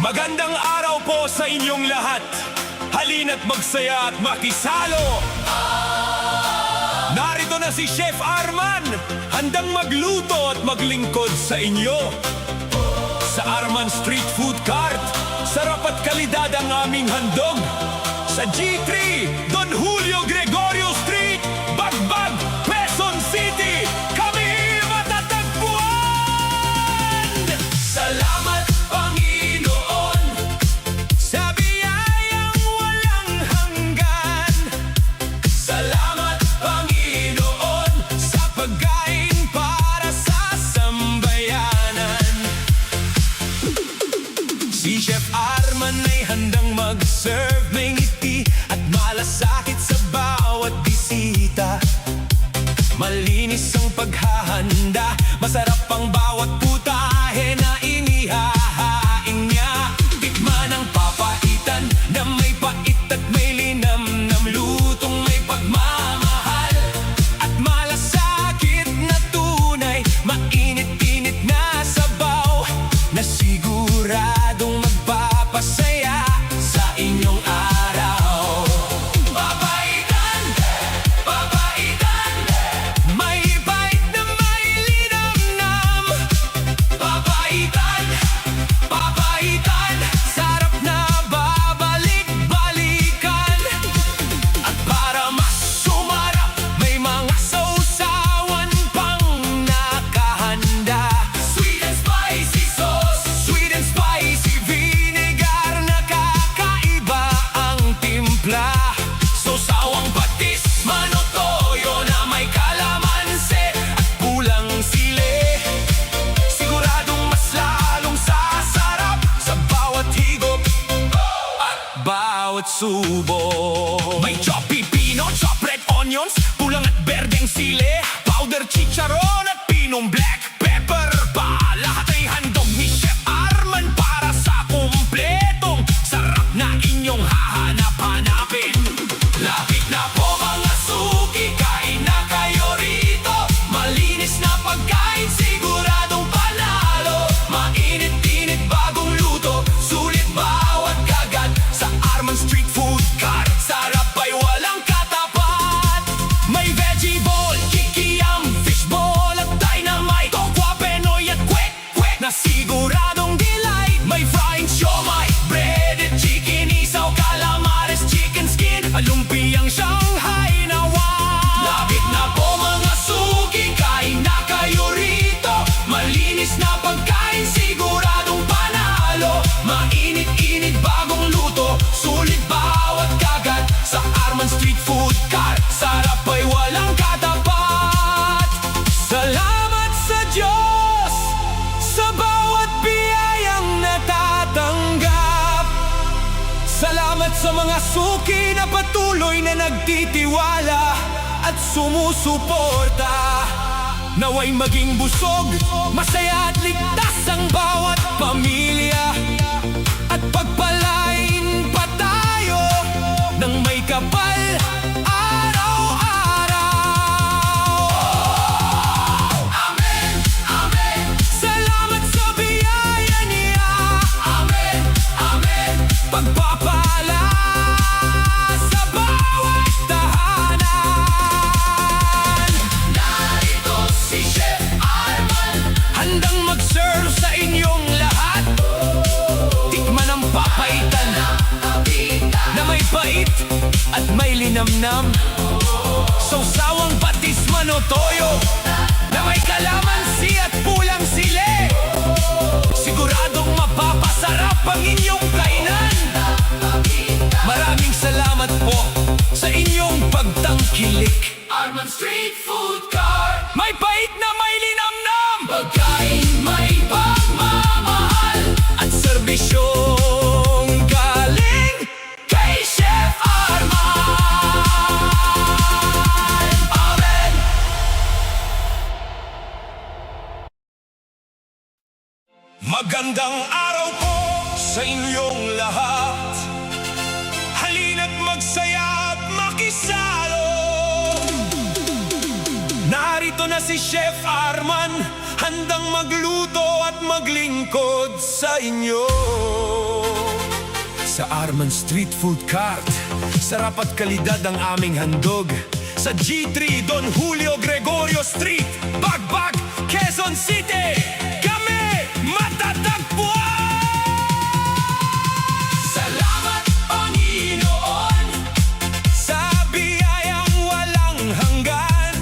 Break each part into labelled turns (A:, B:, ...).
A: Magandang araw po sa inyong lahat. Halina't magsaya at makisalo. Narito na si Chef Arman, handang magluto at maglingkod sa inyo. Sa Arman Street Food Cart, sarap at kalidad ang aming handog. Sa G3, Don Julio Gregorio Street, Bagbag, Quezon City, kami matatagpuan! Salamat, Panginoon, sa biyayang walang hanggan. Salamat, Panginoon, sa pagkain para sa sambayanan. Si Chef Arman ay handang mag-serve, may ngiti at malasakit sa bawat bisita. Malinis ang paghahanda, masarap ang bawat putahe na inihahain niya. Tikman ang papaitan na may pait at may linamnam, lutong may pagmamahal at malasakit na tunay. Mainit-init na sabaw na siguradong magpapasaya sa inyong araw. Papaitan, papaitan, may bait na may linamnam. Papaitan, papaitan, sarap na babalik-balikan. At para mas sumarap, may mga sausawan pang nakahanda. Sweet and spicy sauce, sweet and spicy vinegar, nakakaiba ang timpla. Sausawang patis, manotoyo na may kalamansi at pulang sili. Siguradong mas lalong sasarap sa bawat higop at bawat subo. May chop pipino, chop red onions, pulang at berdeng sili, powder chicharon at pinong black pepper pa. Lahat ay handog ni Chef Arman para sa kumpletong sarap na inyong hahanap-hanapin. Lapit na po mga suki, kain na kayo rito. Malinis na pagkain, siguradong panalo. Mainit-init bagong luto, sulit bawat kagat. Sa Arman Street Food Cart, sarap ay walang katapat. May veggie ball, kikiyam, fish ball at dynamite, tokwa, penoy at kwek-kwek na siguradong delight. May frying siomai, breaded chicken, isaw, calamares, chicken skin, alumpiang Shanghai na wow. Lapit na po mga suki, kain na kayo rito. Malinis na pagkain, siguradong panalo. Mainit-init bagong luto, sulit bawat kagat. Sa Arman Street Food Cart, sarap ay walang katapat. Salamat sa Diyos sa bawat biyayang natatanggap. Salamat sa mga suki na patuloy na nagtitiwala at sumusuporta. Naway maging busog, masaya at ligtas ang bawat pamilya. At pagpalain pa tayo ng may kapal araw-araw. Amen, amen. Salamat sa biyaya niya. Amen, amen. Pagpapala sa bawat tahanan. Narito si Chef Arman, handang mag-serve sa inyong lahat. Tikman ang papaitan na may pait at may linamnam. Sausawang patis, manotoyo na may kalamansi at pulang sili. Siguradong mapapasarap ang inyong kainan. Maraming salamat po sa inyong pagtangkilik. Arman Street Food Cart, may pait na may linamnam. Pagkain may pagmamahal at serbisyong galing kay Chef Arman. Amen. Magandang araw po sa inyong lahat. Halina't magsaya at makisalo. Narito na si Chef Arman, handang magluto at maglingkod sa inyo. Sa Arman Street Food Cart, sarap at kalidad ang aming handog. Sa G3 Don Julio Gregorio Street, Bagbag, Quezon City, kami matatagpuan! Salamat, Panginoon, sa biyayang walang hanggan.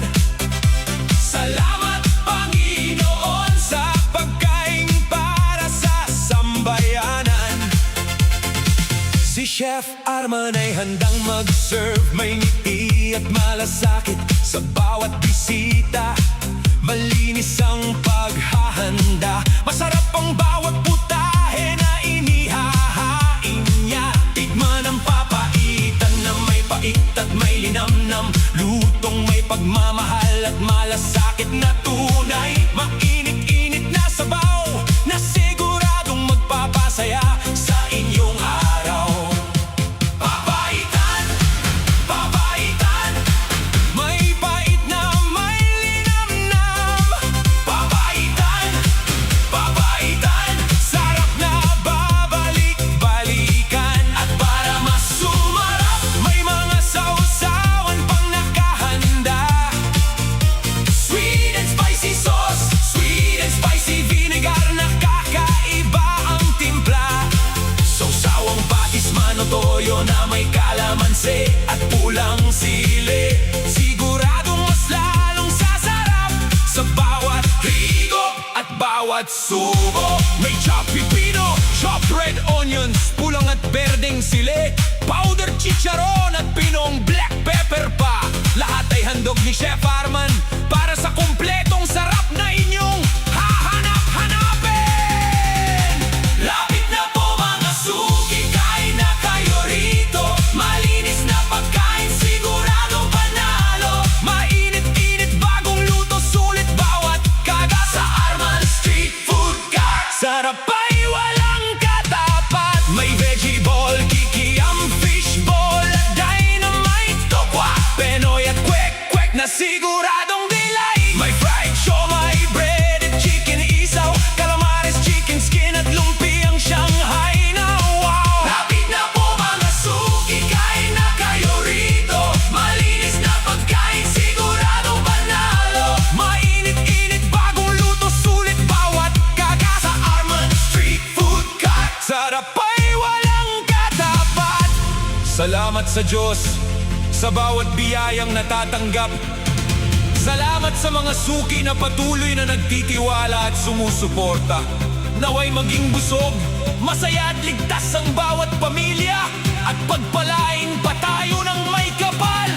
A: Salamat, Panginoon, sa pagkain para sa sambayanan. Si Chef Arman ay handang mag-serve, may ngiti at malasakit sa bawat bisita. Malinis ang paghahanda, masarap ang bawat putahe na inihahain niya. Tikman ang papaitan na may pait at may linamnam, lutong may pagmamahal at malasakit na tunay. Mainit-init na sabaw na siguradong magpapasaya sa inyong araw. Papaitan, papaitan, may pait na may linamnam. Papaitan, papaitan, sarap na babalik-balikan. At para mas sumarap, may mga sausawan pang nakahanda. Sweet and spicy sauce, sweet and spicy vinegar, nakakaiba ang timpla. Sausawang patis, mano, toyo na may kalamansi at pulang sili, siguradong mas lalong sasarap sa bawat higop at bawat subo. May chopped pipino, chopped red onions, pulang at berdeng sili, powdered chicharon at pinong black pepper pa. Lahat ay handog ni Chef Arman para sa kumpletong sarap na inyong hahanap-hanapin. Lapit na po mga suki, kain na kayo rito. Malinis na pagkain, sigurado panalo. Mainit-init, bagong luto, sulit bawat kagat. Sa Arman Street Food Cart, sarap ay walang katapat. May veggie ball, kikiam, fish ball at dynamite, tokwa, penoy at kwek-kwek na siguradong delight. May fried siomai, breaded chicken, isaw, calamares, chicken skin at lumpiang Shanghai na wow. Lapit na po mga suki, kain na kayo rito. Malinis na pagkain, sigurado panalo. Mainit-init, bagong luto, sulit bawat kagat. Sa Arman Street Food Cart, sarap ay walang katapat. Salamat sa Diyos sa bawat biyayang natatanggap. Salamat sa mga suki na patuloy na nagtitiwala at sumusuporta. Naway maging busog, masaya at ligtas ang bawat pamilya, at pagpalain pa tayo ng may kapal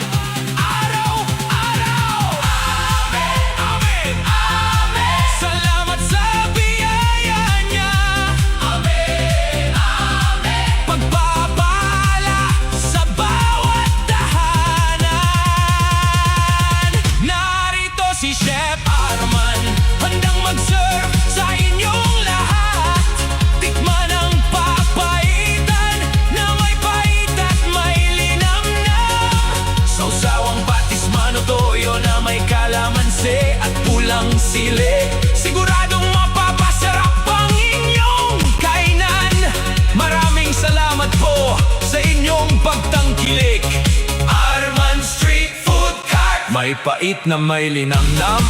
A: araw-araw. Amen, amen, amen. Salamat sa biyaya niya. Amen, amen. Pagpapala sa bawat tahanan. Narito si Chef Arman, handang mag-serve sa inyong lahat. Tikman ang papaitan na may pait at may linamnam. Sausawang patis, mano, toyo na may kalamansi at pulang sili, siguradong mapapasarap ang inyong kainan. Maraming salamat po sa inyong pagtangkilik. Arman Street Food Cart, may pait na may linamnam.